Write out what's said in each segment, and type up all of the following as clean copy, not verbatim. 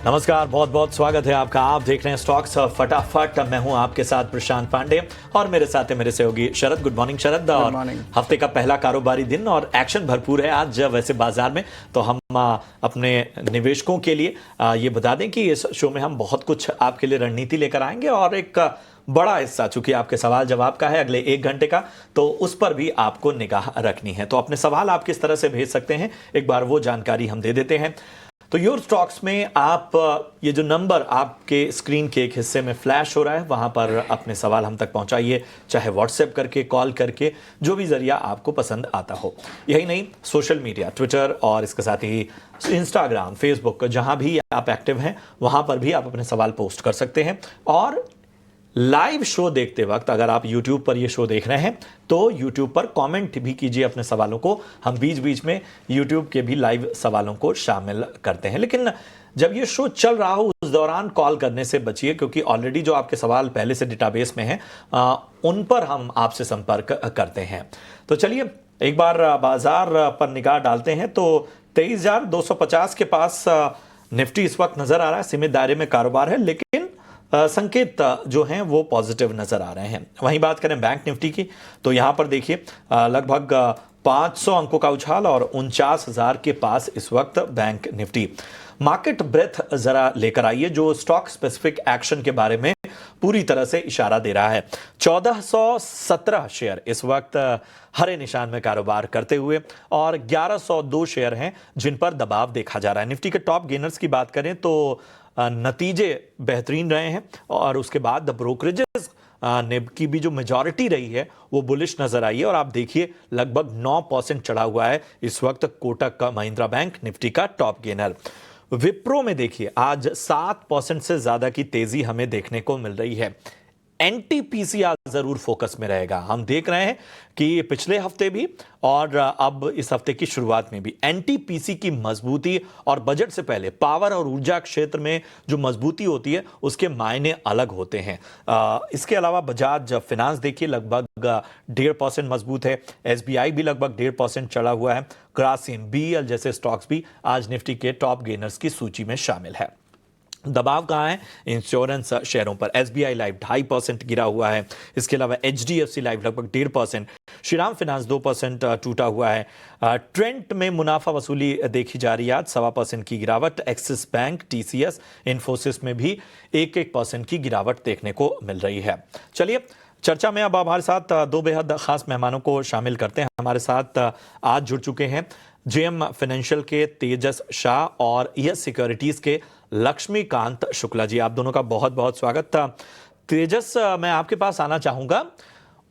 नमस्कार, बहुत बहुत स्वागत है आपका। आप देख रहे हैं स्टॉक्स फटाफट। मैं हूं आपके साथ प्रशांत पांडे और मेरे साथ है मेरे सहयोगी शरद। गुड मॉर्निंग शरद। और हफ्ते का पहला कारोबारी दिन और एक्शन भरपूर है आज वैसे बाजार में। तो हम अपने निवेशकों के लिए ये बता दें कि इस शो में हम बहुत कुछ आपके लिए रणनीति लेकर आएंगे और एक बड़ा हिस्सा चूंकि आपके सवाल जवाब का है अगले 1 घंटे का, तो उस पर भी आपको निगाह रखनी है। तो अपने सवाल आप किस तरह से भेज सकते हैं, एक बार वो जानकारी हम दे देते हैं। तो योर स्टॉक्स में आप ये जो नंबर आपके स्क्रीन के एक हिस्से में फ्लैश हो रहा है, वहां पर अपने सवाल हम तक पहुंचाइए, चाहे व्हाट्सएप करके, कॉल करके, जो भी जरिया आपको पसंद आता हो। यही नहीं, सोशल मीडिया, ट्विटर और इसके साथ ही इंस्टाग्राम, फेसबुक, जहां भी आप एक्टिव हैं वहां पर भी आप अपने सवाल पोस्ट कर सकते हैं। और लाइव शो देखते वक्त अगर आप YouTube पर ये शो देख रहे हैं तो YouTube पर कमेंट भी कीजिए अपने सवालों को। हम बीच बीच में YouTube के भी लाइव सवालों को शामिल करते हैं, लेकिन जब ये शो चल रहा हो उस दौरान कॉल करने से बचिए, क्योंकि ऑलरेडी जो आपके सवाल पहले से डेटाबेस में हैं उन पर हम आपसे संपर्क करते हैं। तो चलिए एक बार बाजार पर निगाह डालते हैं। तो 23,250 के पास निफ्टी इस वक्त नजर आ रहा है। सीमित दायरे में कारोबार है, लेकिन संकेत जो हैं वो पॉजिटिव नजर आ रहे हैं। वहीं बात करें बैंक निफ्टी की, तो यहां पर देखिए लगभग 500 अंकों का उछाल और 49,000 के पास इस वक्त बैंक निफ्टी। मार्केट ब्रेथ जरा लेकर आइए जो स्टॉक स्पेसिफिक एक्शन के बारे में पूरी तरह से इशारा दे रहा है। 1417 शेयर इस वक्त हरे निशान में कारोबार करते हुए और 1102 शेयर हैं जिन पर दबाव देखा जा रहा है। निफ्टी के टॉप गेनर्स की बात करें तो नतीजे बेहतरीन रहे हैं और उसके बाद ब्रोकरेजेस की भी जो मेजॉरिटी रही है वो बुलिश नजर आई है। और आप देखिए लगभग 9% चढ़ा हुआ है इस वक्त कोटक का महिंद्रा बैंक निफ्टी का टॉप गेनर। विप्रो में देखिए आज 7% से ज्यादा की तेजी हमें देखने को मिल रही है। एनटीपीसी आज जरूर फोकस में रहेगा। हम देख रहे हैं कि पिछले हफ्ते भी और अब इस हफ्ते की शुरुआत में भी एनटीपीसी की मजबूती और बजट से पहले पावर और ऊर्जा क्षेत्र में जो मजबूती होती है उसके मायने अलग होते हैं। इसके अलावा बजाज फाइनेंस देखिए लगभग 1.5% मजबूत है। एसबीआई भी लगभग 1.5% चढ़ा हुआ है। ग्रासिम, बीएल जैसे स्टॉक्स भी आज निफ्टी के टॉप गेनर्स की सूची में शामिल है। दबाव कहाँ है? इंश्योरेंस शेयरों पर। एसबीआई लाइफ 2.5% गिरा हुआ है। इसके अलावा एचडीएफसी लाइफ लगभग 1.5%। श्रीराम फाइनेंस 2% टूटा हुआ है। ट्रेंट में मुनाफा वसूली देखी जा रही है आज 1.25% की गिरावट। एक्सिस बैंक, टीसीएस, इन्फोसिस में भी 1% की गिरावट देखने को मिल रही है। चलिए चर्चा में अब हमारे साथ दो बेहद खास मेहमानों को शामिल करते हैं। हमारे साथ आज जुड़ चुके हैं जेएम फाइनेंशियल के तेजस शाह और यस सिक्योरिटीज के लक्ष्मीकांत शुक्ला जी। आप दोनों का बहुत बहुत स्वागत। तेजस, मैं आपके पास आना चाहूंगा।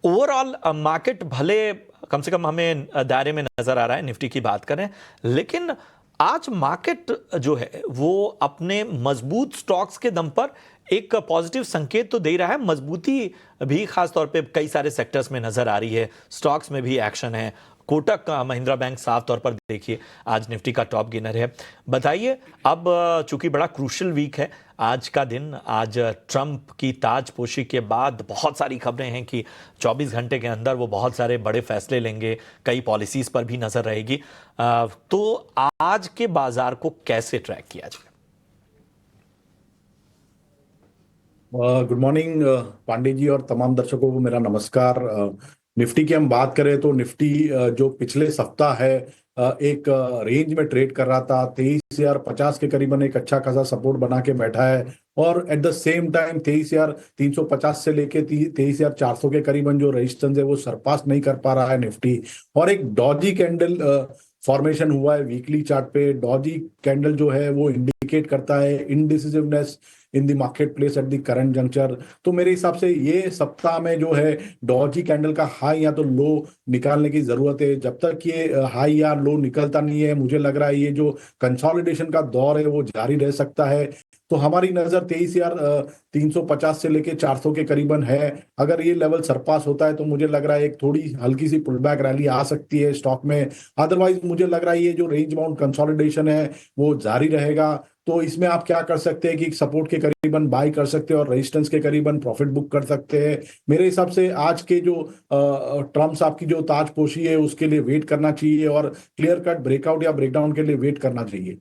ओवरऑल मार्केट भले कम से कम हमें दायरे में नजर आ रहा है, निफ्टी की बात करें, लेकिन आज मार्केट जो है वो अपने मजबूत स्टॉक्स के दम पर एक पॉजिटिव संकेत तो दे रहा है। मजबूती भी खास तौर पे कई सारे सेक्टर्स में नजर आ रही है। स्टॉक्स में भी एक्शन है। कोटक का महिंद्रा बैंक साफ तौर पर देखिए आज निफ्टी का टॉप गेनर है। बताइए, अब चूंकि बड़ा क्रूशियल वीक है आज का दिन, आज ट्रंप की ताजपोशी के बाद बहुत सारी खबरें हैं कि 24 घंटे के अंदर वो बहुत सारे बड़े फैसले लेंगे, कई पॉलिसीज पर भी नजर रहेगी। तो आज के बाजार को कैसे ट्रैक किया जाए? गुड मॉर्निंग पांडे जी और तमाम दर्शकों को मेरा नमस्कार। निफ्टी की हम बात करें तो निफ्टी जो पिछले सप्ताह है एक रेंज में ट्रेड कर रहा था 23,050 के करीबन एक अच्छा खासा सपोर्ट बना के बैठा है और एट द सेम टाइम 23,350 से लेके 23,400 के करीबन जो रेजिस्टेंस है वो सरपास नहीं कर पा रहा है निफ्टी। और एक डॉजी कैंडल फॉर्मेशन हुआ है वीकली चार्ट पे। डॉजी कैंडल जो है वो इंडिकेट करता है indecisiveness in the market place at the current juncture. तो मेरे हिसाब से ये सप्ताह में जो है डॉजी कैंडल का हाई या तो लो निकालने की जरूरत है। जब तक ये हाई या लो निकलता नहीं है मुझे लग रहा है ये जो कंसोलिडेशन का दौर है वो जारी रह सकता है। तो हमारी नजर 23,350 से लेके 400 के करीबन है। अगर ये लेवल सरपास होता है तो मुझे लग रहा है एक थोड़ी हल्की सी पुलबैक रैली आ सकती है स्टॉक में। अदरवाइज मुझे लग रहा है ये जो रेंज बाउंड कंसोलिडेशन है वो जारी रहेगा। तो इसमें आप क्या कर सकते हैं कि सपोर्ट के करीबन बाई कर सकते हैं और रेजिस्टेंस के करीबन प्रॉफिट बुक कर सकते हैं। मेरे हिसाब से आज के जो ट्रम्प साहब की जो ताजपोशी है उसके लिए वेट करना चाहिए और क्लियर कट ब्रेकआउट या ब्रेकडाउन के लिए वेट करना चाहिए।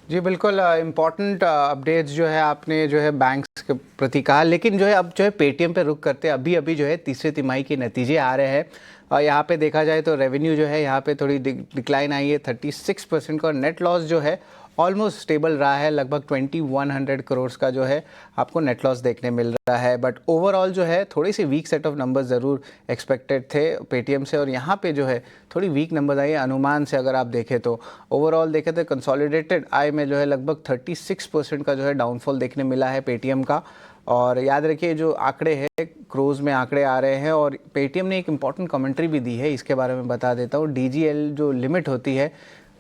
जी बिल्कुल, इम्पॉर्टेंट अपडेट्स जो है आपने जो है बैंक्स के प्रति कहा, लेकिन जो है अब जो है पेटीएम पे रुक करते अभी अभी जो है तीसरे तिमाही के नतीजे आ रहे हैं। यहाँ पे देखा जाए तो रेवेन्यू जो है यहाँ पे थोड़ी डिक्लाइन आई है 36% का, और नेट लॉस जो है ऑलमोस्ट स्टेबल रहा है, लगभग 2100 करोड़ का जो है आपको नेट लॉस देखने मिल रहा है। बट ओवरऑल जो है थोड़ी सी वीक सेट ऑफ नंबर्स ज़रूर एक्सपेक्टेड थे पेटीएम से, और यहाँ पे जो है थोड़ी वीक नंबर्स आए अनुमान से। अगर आप देखें तो ओवरऑल देखें तो कंसोलिडेटेड आय में जो है लगभग 36% का जो है डाउनफॉल देखने मिला है पेटीएम का। और याद रखिए जो आंकड़े हैं क्रोज में आंकड़े आ रहे हैं, और पेटीएम ने एक इम्पॉर्टेंट कमेंट्री भी दी है, इसके बारे में बता देता हूँ। डीजीएल जो लिमिट होती है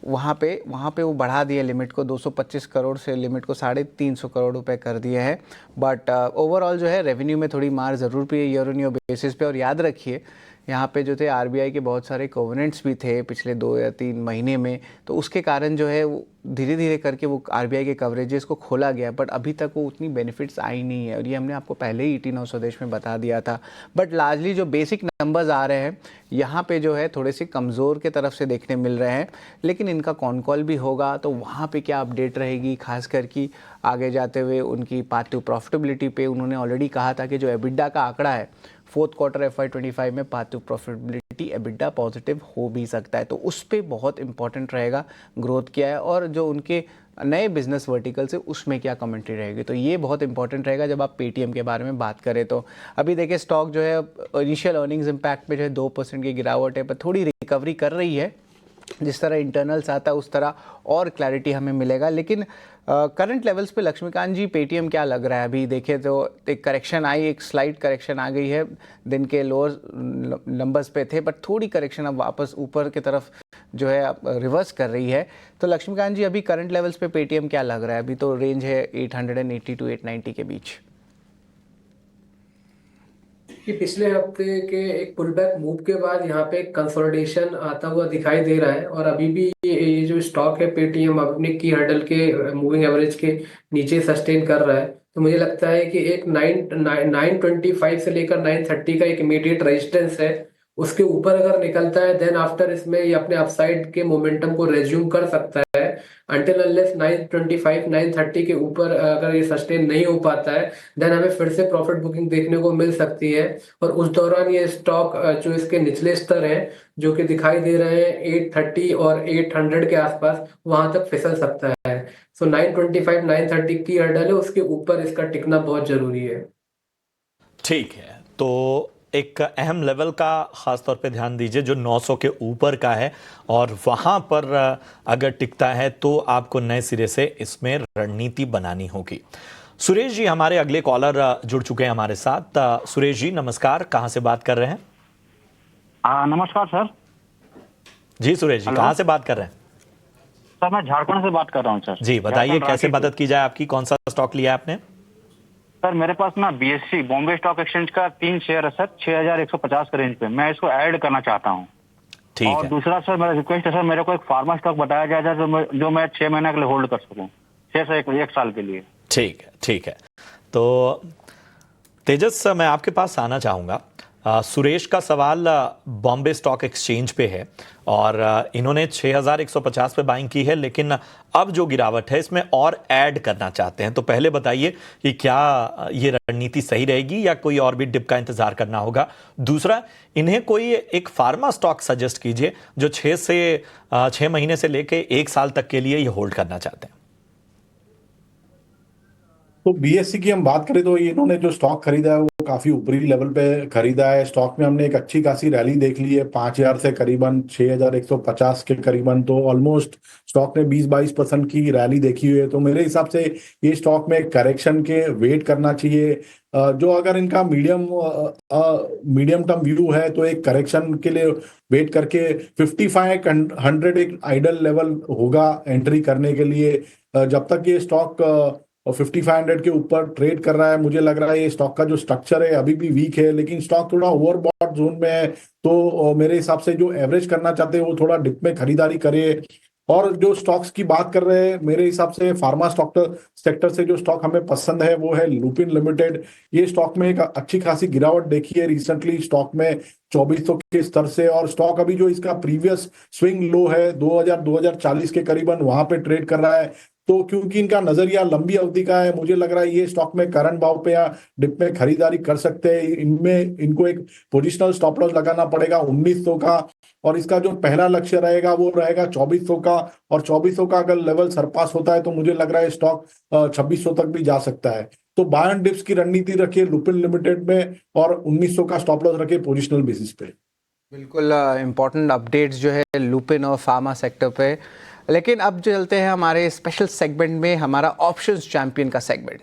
वहाँ पे वो बढ़ा दिए लिमिट को 225 करोड़ से लिमिट को 350 करोड़ रुपए कर दिए हैं। बट ओवरऑल जो है रेवेन्यू में थोड़ी मार ज़रूर पी है ईयर ऑन ईयर बेसिस पे। और याद रखिए यहाँ पे जो थे आरबीआई के बहुत सारे कोवेनेंट्स भी थे पिछले 2 या 3 महीने में, तो उसके कारण जो है वो धीरे धीरे करके वो आरबीआई के कवरेजेस को खोला गया, बट अभी तक वो उतनी बेनिफिट्स आई नहीं है, और ये हमने आपको पहले ही ईटी 9 स्वदेश में बता दिया था। बट लार्जली जो बेसिक नंबर्स आ रहे हैं यहाँ पे जो है थोड़े से कमज़ोर के तरफ से देखने मिल रहे हैं, लेकिन इनका कॉन कॉल भी होगा तो वहाँ पे क्या अपडेट रहेगी, खास करके आगे जाते हुए उनकी पाथ टू प्रॉफिटेबिलिटी पे उन्होंने ऑलरेडी कहा था कि जो एबिडा का आंकड़ा है फोर्थ क्वार्टर FY25 में path to profitability EBITDA positive हो भी सकता है, तो उस पर बहुत इंपॉर्टेंट रहेगा ग्रोथ क्या है, और जो उनके नए बिजनेस वर्टिकल से उसमें क्या कमेंट्री रहेगी, तो ये बहुत इंपॉर्टेंट रहेगा जब आप पेटीएम के बारे में बात करें। तो अभी देखिए स्टॉक जो है इनिशियल अर्निंग्स इम्पैक्ट में जो है 2% की गिरावट है, पर थोड़ी रिकवरी कर रही है। जिस तरह इंटरनल्स आता है उस तरह और क्लैरिटी हमें मिलेगा। लेकिन करंट लेवल्स पे लक्ष्मीकांत जी पेटीएम क्या लग रहा है? अभी देखें तो एक करेक्शन आई, एक स्लाइड करेक्शन आ गई है, दिन के लोअर नंबर्स पे थे, बट थोड़ी करेक्शन अब वापस ऊपर की तरफ जो है रिवर्स कर रही है। तो लक्ष्मीकांत जी अभी करंट लेवल्स पे पेटीएम क्या लग रहा है? अभी तो रेंज है 880 to 890 के बीच। कि पिछले हफ्ते के एक पुलबैक मूव के बाद यहाँ पे कंसोलिडेशन आता हुआ दिखाई दे रहा है, और अभी भी ये जो स्टॉक है पेटीएम अपने की हर्डल के मूविंग एवरेज के नीचे सस्टेन कर रहा है। तो मुझे लगता है कि एक 925 से लेकर 930 का एक इमीडिएट रेजिस्टेंस है, उसके ऊपर अगर निकलता है देन आफ्टर इसमें ये अपने अपसाइड के मोमेंटम को रेज्यूम कर सकता है। अंटिल अनलेस 925 930 के ऊपर अगर ये सस्टेन नहीं हो पाता है देन हमें फिर से प्रॉफिट बुकिंग देखने को मिल सकती है, और उस दौरान ये स्टॉक जो इसके निचले स्तर हैं जो कि दिखाई दे रहे हैं 830 और 800 के आसपास, वहां तक फिसल सकता है। सो 925 930 की हर्डल है, उसके ऊपर इसका टिकना बहुत जरूरी है। ठीक है, तो एक अहम लेवल का खास तौर पे ध्यान दीजिए जो 900 के ऊपर का है, और वहां पर अगर टिकता है तो आपको नए सिरे से इसमें रणनीति बनानी होगी। सुरेश जी हमारे अगले कॉलर जुड़ चुके हैं हमारे साथ। सुरेश जी नमस्कार, कहां से बात कर रहे हैं? नमस्कार सर। जी सुरेश जी, कहां से बात कर रहे हैं? सर मैं झारखंड से बात कर रहा हूँ सर। जी बताइए, कैसे मदद की जाए आपकी? कौन सा स्टॉक लिया आपने? सर मेरे पास ना BSE बॉम्बे स्टॉक एक्सचेंज का 3 शेयर है सर, 6150 के रेंज पे, मैं इसको ऐड करना चाहता हूँ। ठीक और है। दूसरा सर मेरा रिक्वेस्ट है सर, मेरे को एक फार्मा स्टॉक बताया जाए जो मैं 6 महीने के लिए होल्ड कर सकूँ, 6 से 1 साल के लिए। ठीक है, ठीक है। तो तेजस मैं आपके पास आना चाहूँगा। सुरेश का सवाल बॉम्बे स्टॉक एक्सचेंज पे है, और इन्होंने 6150 पे बाइंग की है, लेकिन अब जो गिरावट है इसमें और ऐड करना चाहते हैं। तो पहले बताइए कि क्या ये रणनीति सही रहेगी या कोई और भी डिप का इंतजार करना होगा? दूसरा, इन्हें कोई एक फार्मा स्टॉक सजेस्ट कीजिए जो 6 महीने से लेके 1 साल तक के लिए ये होल्ड करना चाहते हैं। तो बीएससी की हम बात करें तो इन्होंने जो स्टॉक खरीदा है वो काफी ऊपरी लेवल पे खरीदा है। स्टॉक में हमने एक अच्छी खासी रैली देख ली है, 5000 से करीबन 6150 के करीबन, तो ऑलमोस्ट स्टॉक ने 20-22% की रैली देखी हुई है। तो मेरे हिसाब से ये स्टॉक में करेक्शन के वेट करना चाहिए। जो अगर इनका मीडियम टर्म व्यू है तो एक करेक्शन के लिए वेट करके 5500 एक आइडल लेवल होगा एंट्री करने के लिए। जब तक ये स्टॉक और 5500 के ऊपर ट्रेड कर रहा है, मुझे लग रहा है ये स्टॉक का जो स्ट्रक्चर है अभी भी वीक है, लेकिन स्टॉक थोड़ा ओवरबॉट जोन में है। तो मेरे हिसाब से जो एवरेज करना चाहते हैं वो थोड़ा डिप में खरीदारी करे। और जो स्टॉक्स की बात कर रहे हैं, मेरे हिसाब से फार्मा स्टॉक सेक्टर से जो स्टॉक हमें पसंद है वो है लुपिन लिमिटेड। ये स्टॉक में एक अच्छी खासी गिरावट देखी है रिसेंटली स्टॉक में 2400 के स्तर से, और स्टॉक अभी जो इसका प्रीवियस स्विंग लो है 2040 के करीबन वहां पे ट्रेड कर रहा है। तो क्योंकि इनका नजरिया लंबी अवधि का है, मुझे लग रहा है ये स्टॉक में करंट भाव पे या डिप में खरीदारी कर सकते हैं। इनमें इनको एक पोजिशनल स्टॉप लॉस लगाना पड़ेगा 1900 का, और इसका जो पहला लक्ष्य रहेगा वो रहेगा 2400 का, और 2400 का अगर लेवल सरपास होता है तो मुझे लग रहा है स्टॉक 2600 तक भी जा सकता है। तो बाय एंड डिप्स की रणनीति रखिए लुपिन लिमिटेड में, और 1900 का स्टॉप लॉस रखिए पोजिशनल बेसिस पे। बिल्कुल इम्पोर्टेंट अपडेट्स जो है लुपिन और फार्मा सेक्टर पे। लेकिन अब चलते हैं हमारे स्पेशल सेगमेंट में, हमारा ऑप्शंस चैंपियन का सेगमेंट।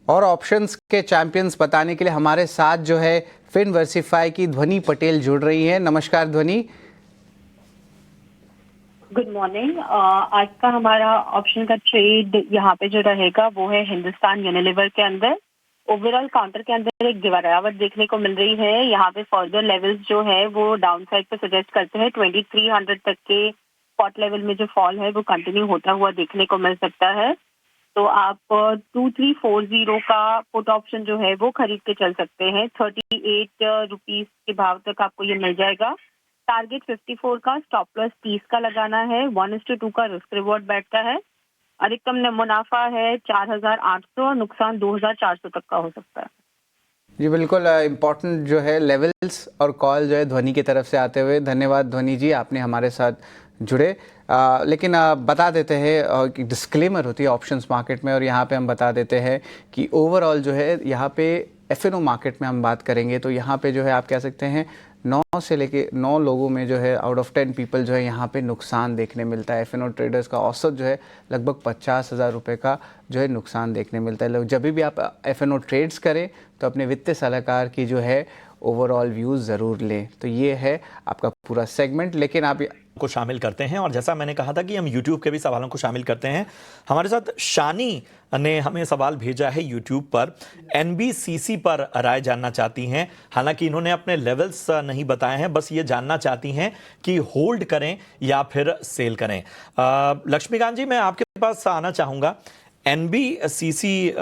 और ऑप्शंस के चैंपियंस बताने के लिए हमारे साथ जो है फिनवर्सिफाई की ध्वनि पटेल जुड़ रही हैं। नमस्कार ध्वनि। Good morning. आज का हमारा ऑप्शन का ट्रेड यहाँ पे जो रहेगा वो है हिंदुस्तान यूनिलीवर के अंदर। ओवरऑल काउंटर के अंदर एक गिरावट देखने को मिल रही है। यहाँ पे फर्दर लेवल्स जो है वो डाउन साइड पे सजेस्ट करते हैं। 2300 तक के स्पॉट लेवल में जो फॉल है वो कंटिन्यू होता हुआ देखने को मिल सकता है। तो आप 2340 का पुट ऑप्शन जो है वो खरीद के चल सकते हैं। 38 रुपीज के भाव तक आपको ये मिल जाएगा। टारगेट 54 का, स्टॉप लॉस 30 का लगाना है। 1:2 का रिस्क रिवॉर्ड बैठता है। अधिकतम मुनाफा है 4800 और नुकसान 2400 तक का हो सकता है। जी बिल्कुल इम्पोर्टेंट जो है लेवल्स और कॉल जो है ध्वनि की तरफ से आते हुए। धन्यवाद ध्वनि जी, आपने हमारे साथ जुड़े। लेकिन बता देते हैं कि डिस्क्लेमर होती है ऑप्शंस मार्केट में, और यहाँ पे हम बता देते हैं कि ओवरऑल जो है यहाँ पे एफएनओ मार्केट में हम बात करेंगे तो यहाँ पे जो है आप कह सकते हैं 9 से लेके 9 लोगों में जो है आउट ऑफ 10 पीपल जो है यहाँ पे नुकसान देखने मिलता है। एफएनओ ट्रेडर्स का औसत जो है लगभग 50,000 रुपये का जो है नुकसान देखने मिलता है। जब भी आप एफएनओ ट्रेड्स करें तो अपने वित्तीय सलाहकार की जो है ओवरऑल व्यूज़ ज़रूर लें। तो ये है आपका पूरा सेगमेंट। लेकिन आप को शामिल करते हैं, और जैसा मैंने कहा था कि हम YouTube के भी सवालों को शामिल करते हैं। हमारे साथ शानी ने हमें सवाल भेजा है YouTube पर। NBCC पर राय जानना चाहती हैं। हालांकि इन्होंने अपने लेवल्स नहीं बताए हैं, बस ये जानना चाहती हैं कि होल्ड करें या फिर सेल करें। लक्ष्मीकांत जी, मैं आपके पास आना चाहूँगा। NBCC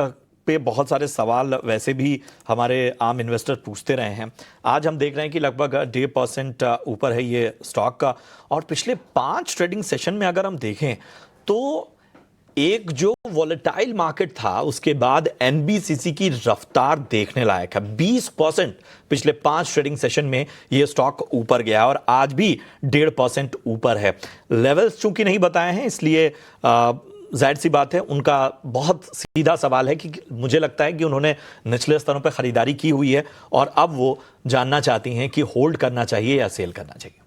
पे बहुत सारे सवाल वैसे भी हमारे आम इन्वेस्टर पूछते रहे हैं। आज हम देख रहे हैं कि लगभग 1.5% ऊपर है ये स्टॉक का, और पिछले 5 ट्रेडिंग सेशन में अगर हम देखें तो एक जो वॉलेटाइल मार्केट था उसके बाद NBCC की रफ्तार देखने लायक है। 20% पिछले 5 ट्रेडिंग सेशन में ये स्टॉक ऊपर गया, और आज भी 1.5% ऊपर है। लेवल्स चूंकि नहीं बताए हैं इसलिए जाहिर सी बात है उनका बहुत सीधा सवाल है कि मुझे लगता है कि उन्होंने निचले स्तरों पर खरीदारी की हुई है और अब वो जानना चाहती हैं कि होल्ड करना चाहिए या सेल करना चाहिए।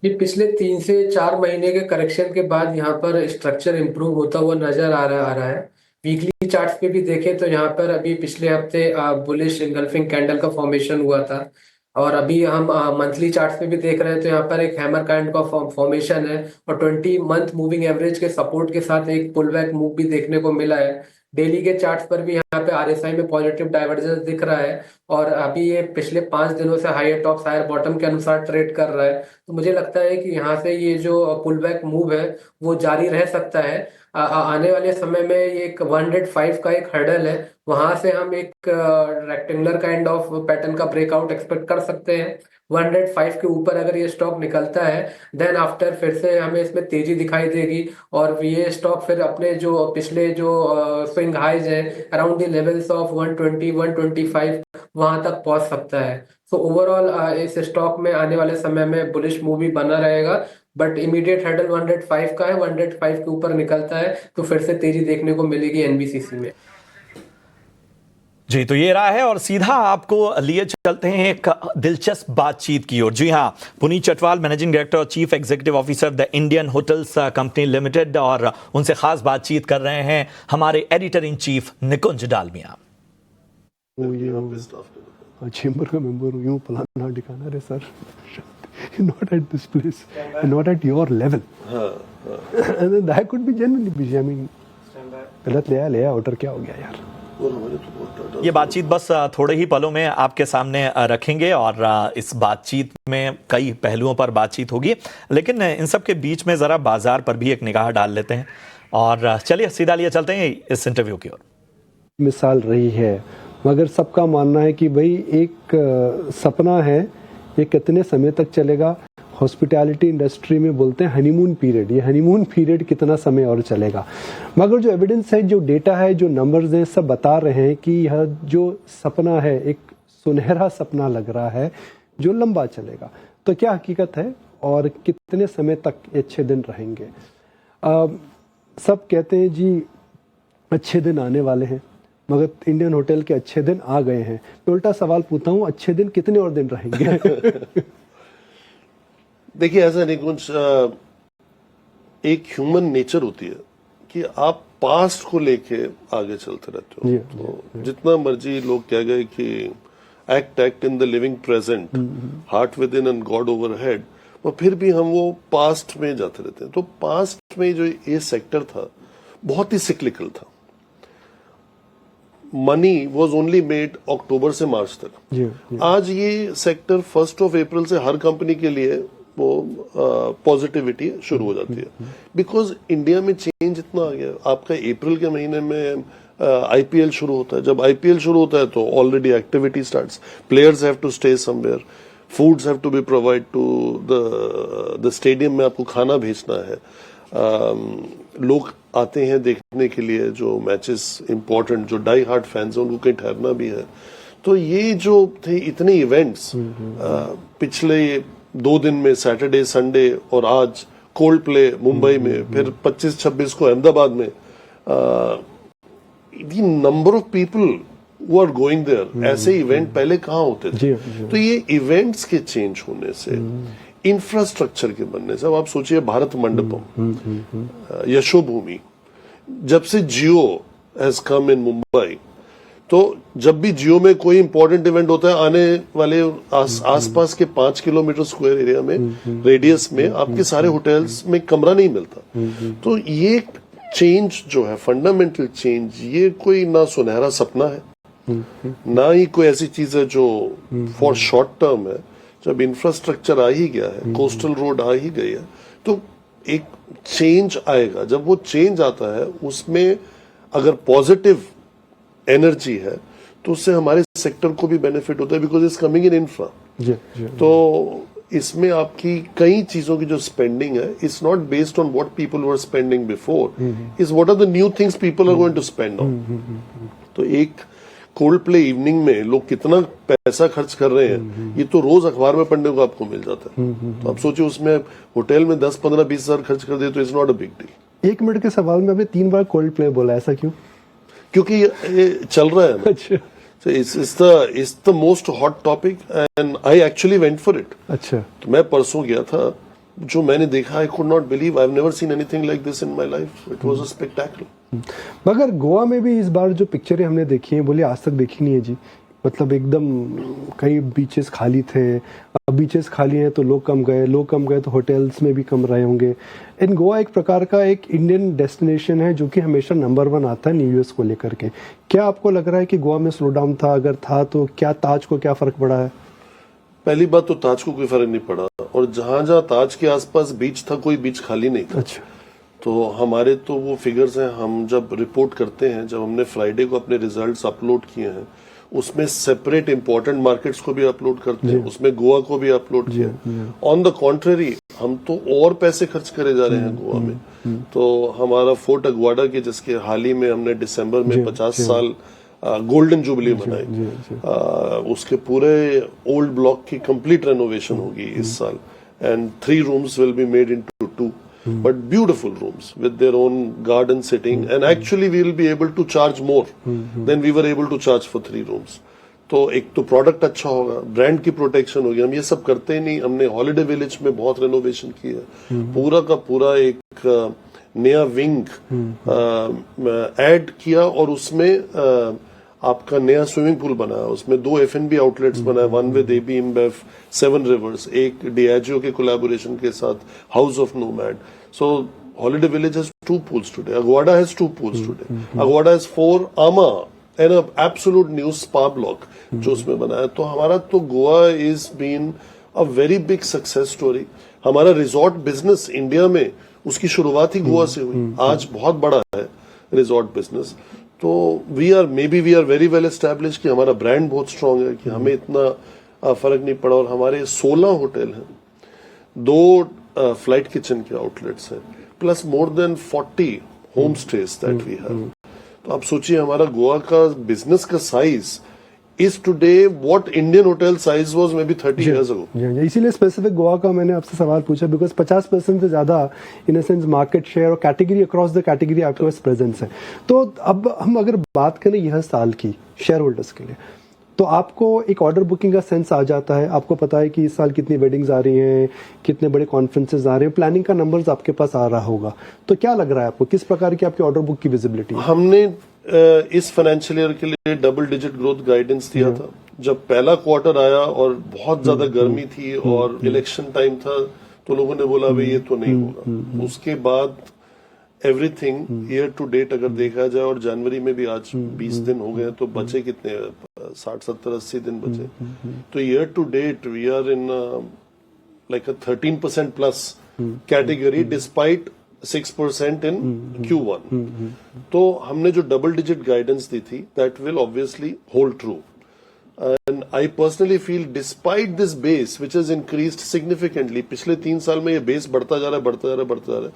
ये पिछले 3 से 4 महीने के करेक्शन के बाद यहाँ पर स्ट्रक्चर इंप्रूव होता हुआ नजर आ रहा है। वीकली चार्ट्स पे भी देखें तो यहाँ पर अभी पिछले हफ्ते बुलिश इंगल्फिंग कैंडल का फॉर्मेशन हुआ था, और अभी हम मंथली चार्ट्स पे भी देख रहे हैं तो यहाँ पर एक हैमर काइंड का फॉर्मेशन है, और 20 मंथ मूविंग एवरेज के सपोर्ट के साथ एक पुल बैक मूव भी देखने को मिला है। डेली के चार्ट्स पर भी यहाँ पे RSI में पॉजिटिव डाइवर्जेंस दिख रहा है, और अभी ये पिछले 5 दिनों से हायर टॉप हायर बॉटम के अनुसार ट्रेड कर रहा है। तो मुझे लगता है कि यहाँ से ये जो पुल बैक मूव है वो जारी रह सकता है। आने वाले समय में ये एक 105 का एक हर्डल है, वहां से हम एक रेक्टेंगुलर काइंड ऑफ पैटर्न का ब्रेकआउट एक्सपेक्ट कर सकते हैं। 105 के ऊपर अगर ये स्टॉक निकलता है देन आफ्टर फिर से हमें इसमें तेजी दिखाई देगी, और ये स्टॉक फिर अपने जो पिछले जो स्विंग हाइज है अराउंड द लेवल्स ऑफ 120 125 वहां तक पहुंच सकता है। सो ओवरऑल इस स्टॉक में आने वाले समय में बुलिश मूव भी बना रहेगा, बट इमीडिएट हर्डल 105 का है। 105 के ऊपर निकलता है तो फिर से तेजी देखने को मिलेगी NBCC में। जी, तो ये रहा है, और सीधा आपको लिए चलते हैं एक दिलचस्प बातचीत की ओर। जी हाँ, पुनीत चटवाल, मैनेजिंग डायरेक्टर और chief executive officer the Indian Hotels Company Limited, और उनसे खास बातचीत कर रहे हैं हमारे editor in chief Nikunj Dalmia. Chamber का मेंबर हूँ, फलाना ठिकाना रे sir, not at this place, not at your level, and then that could be genuinely busy. I mean, गलत ले ऑर्डर क्या हो गया यार। ये बातचीत बस थोड़े ही पलों में आपके सामने रखेंगे, और इस बातचीत में कई पहलुओं पर बातचीत होगी, लेकिन इन सब के बीच में जरा बाजार पर भी एक निगाह डाल लेते हैं। और चलिए सीधा लिए चलते हैं इस इंटरव्यू की ओर। मिसाल रही है मगर सबका मानना है कि भाई एक सपना है, ये कितने समय तक चलेगा। हॉस्पिटैलिटी इंडस्ट्री में बोलते हैं हनीमून पीरियड, ये हनीमून पीरियड कितना समय और चलेगा। मगर जो एविडेंस है, जो डेटा है, जो नंबर्स हैं, सब बता रहे हैं कि यह जो सपना है एक सुनहरा सपना लग रहा है जो लंबा चलेगा। तो क्या हकीकत है और कितने समय तक ये अच्छे दिन रहेंगे? सब कहते हैं जी अच्छे दिन आने वाले हैं, मगर इंडियन होटल के अच्छे दिन आ गए हैं। मैं उल्टा सवाल पूछता हूँ, अच्छे दिन कितने और दिन रहेंगे? देखिए, ऐसा नहीं कुछ, एक ह्यूमन नेचर होती है कि आप पास्ट को लेके आगे चलते रहते हो। तो जितना मर्जी लोग कह गए कि act in the living present, heart with in and God overhead, और फिर भी हम वो पास्ट में जाते रहते हैं। तो पास्ट में जो ये सेक्टर था बहुत ही सिक्लिकल था। मनी वॉज ओनली मेड अक्टूबर से मार्च तक। आज ये सेक्टर 1 अप्रैल से हर कंपनी के लिए वो पॉजिटिविटी शुरू हो जाती है, बिकॉज इंडिया में चेंज इतना आ गया। आपका अप्रैल के महीने में आईपीएल शुरू होता है। जब आईपीएल शुरू होता है तो already activity starts, players have to stay somewhere, foods have to be provide to the stadium में आपको खाना भेजना है। लोग आते हैं देखने के लिए जो मैचेस इंपॉर्टेंट, जो डाई हार्ड फैंस हैं उनको कहीं ठहरना भी है। तो ये जो थे इतने इवेंट्स पिछले 2 दिन में, सैटरडे संडे और आज कोल्ड प्ले मुंबई में, फिर 25-26 को अहमदाबाद में, the number of people who are going there, ऐसे इवेंट पहले कहाँ होते थे? तो ये इवेंट्स के चेंज होने से, इंफ्रास्ट्रक्चर के बनने से, अब आप सोचिए भारत मंडपम, यशोभूमि, जब से जियो हैज कम इन मुंबई, तो जब भी जियो में कोई इंपॉर्टेंट इवेंट होता है, आने वाले आसपास के 5 किलोमीटर स्क्वायर एरिया में, रेडियस में, आपके सारे होटल्स में कमरा नहीं मिलता। तो ये चेंज जो है, फंडामेंटल चेंज, ये कोई ना सुनहरा सपना है, ना ही कोई ऐसी चीज है जो फॉर शॉर्ट टर्म है। जब इंफ्रास्ट्रक्चर आ ही गया है, कोस्टल रोड आ ही गई है, तो एक चेंज आएगा। जब वो चेंज आता है, उसमें अगर पॉजिटिव एनर्जी है तो उससे हमारे सेक्टर को भी बेनिफिट होता है, because it's coming in infra. तो इसमें आपकी कई चीजों की जो स्पेंडिंग है, it's not based on what people were spending before, is what are the new things people are going to spend on. तो एक कोल्ड प्ले इवनिंग में लोग कितना पैसा खर्च कर रहे हैं, ये तो रोज अखबार में पढ़ने को आपको मिल जाता है। तो आप सोचिए, उसमें होटल में 10, 15, 20 हजार खर्च कर दे तो it's not a big deal. 1 minute के सवाल में अभी 3 बार कोल्ड प्ले बोला, ऐसा क्यों? क्योंकि ये चल रहा है। अच्छा, so it's the most hot topic and I actually went for it. अच्छा, तो मैं परसों गया था, जो मैंने देखा, I could not believe, I've never seen anything like this in my life. It was a spectacle. मगर गोवा में भी इस बार जो पिक्चरें हमने देखी हैं, बोले आज तक देखी नहीं है जी। मतलब एकदम कई बीचेस खाली थे, अब बीचेस खाली हैं तो लोग कम गए तो होटल्स में भी कम रहे होंगे। इन गोवा एक प्रकार का एक इंडियन डेस्टिनेशन है जो कि हमेशा नंबर 1 आता है न्यू ईयर्स को लेकर के। क्या आपको लग रहा है कि गोवा में स्लो डाउन था? अगर था तो क्या ताज को क्या फर्क पड़ा है? पहली बात तो ताज को कोई फर्क नहीं पड़ा, और जहां जहां ताज के आसपास बीच था, कोई बीच खाली नहीं था। अच्छा, तो हमारे तो वो फिगर्स हैं, हम जब रिपोर्ट करते हैं, जब हमने फ्राइडे को अपने रिजल्ट्स अपलोड किए हैं, उसमें सेपरेट इंपॉर्टेंट मार्केट्स को भी अपलोड करते हैं, उसमें गोवा को भी अपलोड किया। ऑन द कॉन्ट्ररी, हम तो और पैसे खर्च करे जा रहे हैं गोवा में। तो हमारा फोर्ट अग्वाडा के, जिसके हाल ही में हमने दिसंबर में 50 साल गोल्डन जुबली मनाई, उसके पूरे ओल्ड ब्लॉक की कंप्लीट रेनोवेशन होगी इस साल, and 3 rooms will be made into 2, but beautiful rooms with their own garden sitting, and actually we will be able to charge more than we were able to charge for 3 rooms. तो एक तो product अच्छा होगा, brand की protection होगी। हम ये सब करते ही नहीं। हमने हॉलिडे विलेज में बहुत रेनोवेशन की है, पूरा का पूरा एक नया विंग ऐड किया, और उसमें आपका नया स्विमिंग पूल बना है, उसमें 2 F&B आउटलेट्स बनाए, 1 विद AB InBev, 7 Rivers, एक Diageo के कोलैबोरेशन के साथ house of nomad. So holiday village has 2 pools today. Aguada has 2 pools today. Aguada has 4 Ama and an absolute new spa block जो उसमें बना है। तो हमारा तो Goa is been a very big success story. हमारा रिजॉर्ट बिजनेस इंडिया में, उसकी शुरुआत ही गोवा से हुई, आज बहुत बड़ा है रिजॉर्ट बिजनेस। तो we are very well establish कि हमारा ब्रांड बहुत स्ट्रांग है कि हमें इतना फर्क नहीं पड़ा। और हमारे 16 होटल हैं, 2 फ्लाइट किचन के आउटलेट्स हैं, plus more than 40 home stage that we have. तो आप सोचिए हमारा गोवा का बिजनेस का size is today what Indian hotel size was maybe 30 years ago. इसीलिए स्पेसिफिक गोवा का मैंने आपसे सवाल पूछा, बिकॉज 50% से ज्यादा इन सेंस मार्केट शेयर और कैटेगरी अक्रॉस द कैटेगरी आपके पास प्रेजेंस है। तो अब हम अगर बात करें यह साल की शेयर होल्डर्स के लिए, तो आपको एक ऑर्डर बुकिंग का सेंस आ जाता है, आपको पता है कि इस साल कितनी वेडिंग्स आ रही हैं, कितने बड़े कॉन्फ्रेंसेस आ रहे हैं, प्लानिंग का नंबर्स आपके पास आ रहा होगा। तो क्या लग रहा है आपको, किस प्रकार की आपकी ऑर्डर बुक की विजिबिलिटी है? हमने इस फाइनेंशियल ईयर के लिए डबल डिजिट ग्रोथ गाइडेंस दिया था। जब पहला क्वार्टर आया और बहुत ज्यादा गर्मी थी और इलेक्शन टाइम था, तो लोगों ने बोला भाई ये तो नहीं होगा। उसके बाद एवरीथिंग ईयर टू डेट अगर देखा जाए, और जनवरी में भी आज 20 दिन हो गए, तो बचे कितने 60 70 80 दिन बचे। तो year to date we are in like a 13% plus category despite 6% in Q1। तो हमने जो डबल डिजिट गाइडेंस दी थी that will obviously hold true. And I personally feel despite this base which is increased significantly, पिछले 3 साल में ये base बढ़ता जा रहा है,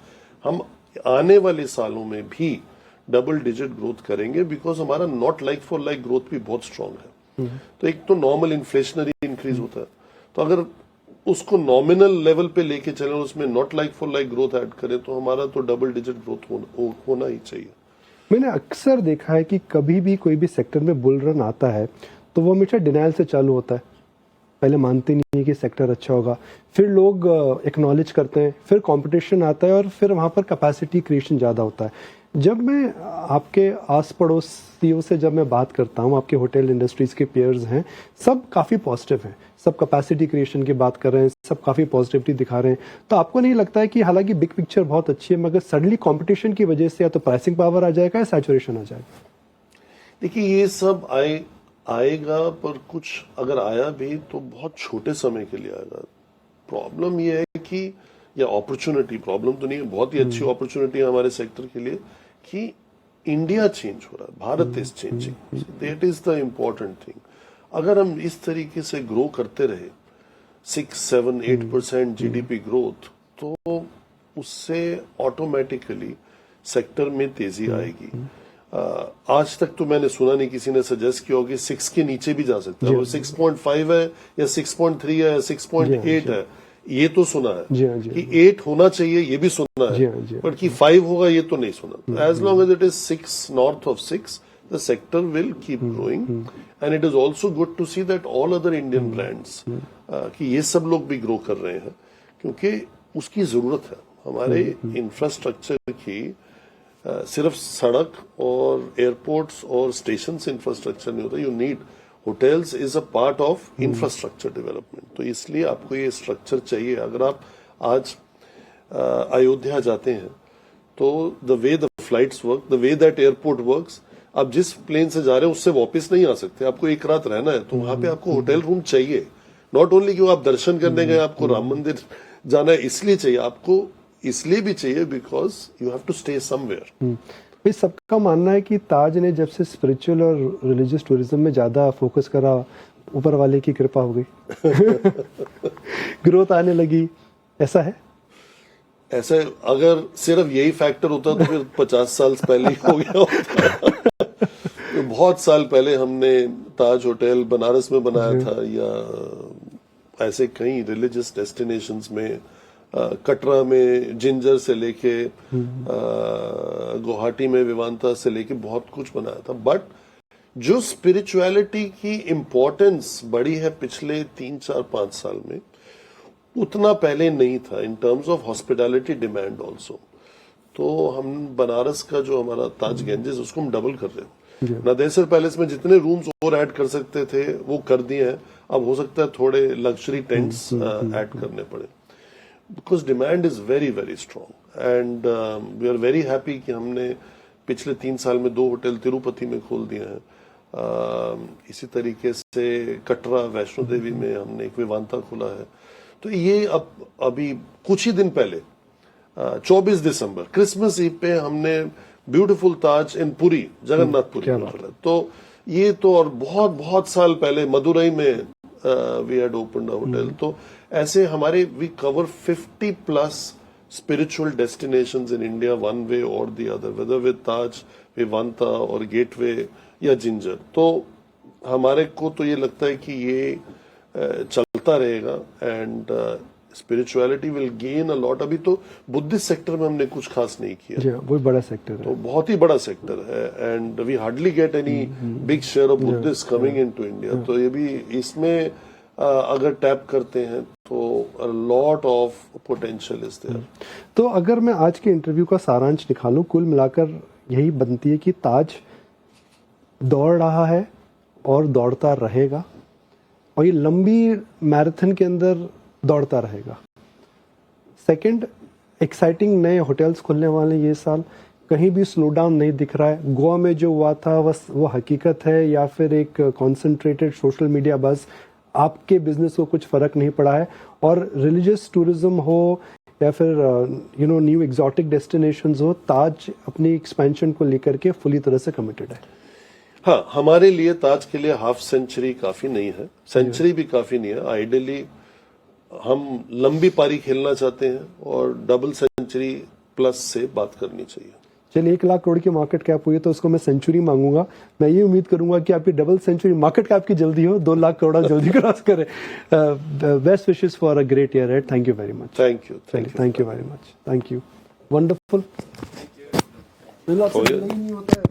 हम आने वाले सालों में भी डबल डिजिट ग्रोथ करेंगे, बिकॉज हमारा not like for like growth भी बहुत स्ट्रांग है। तो एक तो नॉर्मल इन्फ्लेशनरी इंक्रीज होता है, तो अगर उसको नॉमिनल लेवल पे लेके चले और उसमें not like for like growth add करें, तो हमारा तो डबल डिजिट ग्रोथ होना ही चाहिए। मैंने अक्सर देखा है कि कभी भी कोई भी सेक्टर में बुल रन आता है तो वो हमेशा डिनाइल से चालू होता है। पहले मानते नहीं है कि सेक्टर अच्छा होगा, फिर लोग एक्नॉलेज करते हैं, फिर कंपटीशन आता है और फिर वहाँ पर कैपेसिटी क्रिएशन ज़्यादा होता है। जब मैं आपके आस पड़ोसियों से जब मैं बात करता हूँ, आपके होटल इंडस्ट्रीज के पेयर्स हैं, सब काफ़ी पॉजिटिव हैं, सब कैपेसिटी क्रिएशन की बात कर रहे हैं, सब काफ़ी पॉजिटिविटी दिखा रहे हैं। तो आपको नहीं लगता है कि हालांकि बिग पिक्चर बहुत अच्छी है, मगर सडनली कंपटीशन की वजह से या तो प्राइसिंग पावर आ जाएगा या सैचुरेशन आ जाएगा? देखिए ये सब आएगा, पर कुछ अगर आया भी तो बहुत छोटे समय के लिए आएगा। प्रॉब्लम ये है कि, या अपॉर्चुनिटी, प्रॉब्लम तो नहीं है, बहुत ही अच्छी अपॉर्चुनिटी है हमारे सेक्टर के लिए कि इंडिया चेंज हो रहा है, Bharat is changing, that is the important thing. अगर हम इस तरीके से ग्रो करते रहे 6-7-8% जीडीपी ग्रोथ, तो उससे ऑटोमेटिकली सेक्टर में तेजी आएगी। आज तक तो मैंने सुना नहीं किसी ने सजेस्ट किया होगा 6 के नीचे भी जा सकता है, वो 6.5 है या 6.3 है या 6.8 है, ये तो सुना है कि 8 होना चाहिए, ये भी सुना है, बट कि 5 होगा ये तो नहीं सुना। As long as it is 6 north of 6, the sector will keep growing, and it is also good to see that all other Indian brands कि ये सब लोग भी ग्रो कर रहे हैं, क्योंकि उसकी जरूरत है। हमारे इंफ्रास्ट्रक्चर की सिर्फ सड़क और एयरपोर्ट्स और स्टेशन से इंफ्रास्ट्रक्चर नहीं होता, you need hotels is a part of infrastructure development. तो इसलिए आपको ये स्ट्रक्चर चाहिए। अगर आप आज अयोध्या जाते हैं तो the way the flights work, the way that airport works, आप जिस प्लेन से जा रहे हैं उससे वापस नहीं आ सकते, आपको एक रात रहना है, तो वहां पे आपको होटल रूम चाहिए। नॉट ओनली कि आप दर्शन करने गए, आपको राम मंदिर जाना है इसलिए चाहिए, आपको इसलिए भी चाहिए because you have to stay somewhere. सबका मानना है कि ताज ने जब से स्पिरिचुअल और रिलीजियस टूरिज्म में ज्यादा फोकस करा, ऊपर वाले की कृपा हो गई, ग्रोथ आने लगी, ऐसा है? ऐसा अगर सिर्फ यही फैक्टर होता तो फिर 50 साल पहले ही हो गया होता। तो बहुत साल पहले हमने ताज होटल बनारस में बनाया था, या ऐसे कई रिलीजियस डेस्टिनेशंस में, कटरा में जिंजर से लेके गुवाहाटी में विवांता से लेके बहुत कुछ बनाया था। बट जो स्पिरिचुअलिटी की इम्पोर्टेंस बढ़ी है पिछले 3-4-5 साल में, उतना पहले नहीं था in terms of hospitality demand also. तो हम बनारस का जो हमारा ताज गैंजेस, उसको हम डबल कर रहे हैं। नादेसर पैलेस में जितने रूम्स और ऐड कर सकते थे वो कर दिए हैं, अब हो सकता है थोड़े लग्जरी टेंट्स ऐड करने पड़े, because demand is very very strong. And we are very happy कि हमने पिछले 3 साल में 2 होटल तिरुपति में खोल दिए हैं। इसी तरीके से कटरा वैष्णो देवी में हमने एक विवांता खोला है। तो ये अभी कुछ ही दिन पहले 24 दिसंबर क्रिसमस ईव पे हमने ब्यूटीफुल ताज इन पुरी, जगन्नाथपुरी होटल है। तो ये तो और बहुत बहुत साल पहले मदुरई में we had opened a hotel. तो ऐसे हमारे we cover 50+ spiritual destinations in India one way or the other, whether with Taj, Vivanta or Gateway या जिंजर। तो हमारे को तो ये लगता है कि ये चलता रहेगा and spirituality will gain a lot. अभी तो बुद्धिस्ट सेक्टर में हमने कुछ खास नहीं किया। जी वो बड़ा सेक्टर है, तो बहुत ही बड़ा सेक्टर है and we hardly get any big share of Buddhist coming into India. तो ये भी इसमें अगर टैप करते हैं तो a lot of potential is there. तो अगर मैं आज के इंटरव्यू का सारांश निकालूं, कुल मिलाकर यही बनती है कि ताज दौड़ रहा है और दौड़ता रहेगा और ये लंबी मैराथन के अंदर दौड़ता रहेगा। सेकंड, एक्साइटिंग नए होटल्स खुलने वाले ये साल, कहीं भी स्लो डाउन नहीं दिख रहा है। गोवा में जो हुआ था वो हकीकत है या फिर एक कॉन्सेंट्रेटेड सोशल मीडिया बस, आपके बिजनेस को कुछ फर्क नहीं पड़ा है। और रिलीजियस टूरिज्म हो या फिर न्यू एग्जॉटिक डेस्टिनेशंस हो, ताज अपनी एक्सपेंशन को लेकर के फुली तरह से कमिटेड है। हाँ, हमारे लिए ताज के लिए हाफ सेंचुरी काफी नहीं है, सेंचुरी भी काफी नहीं है। आइडियली हम लंबी पारी खेलना चाहते हैं और डबल सेंचुरी प्लस से बात करनी चाहिए। चलिए 1 लाख करोड़ की मार्केट कैप हुई है तो उसको मैं सेंचुरी मांगूंगा। मैं ये उम्मीद करूंगा कि आपकी डबल सेंचुरी मार्केट कैप की जल्दी हो, 2 लाख करोड़ जल्दी क्रॉस करे। Best wishes for a great year ahead. Thank you very much. Thank you thank you very much. Thank you. Wonderful. नहीं होता है।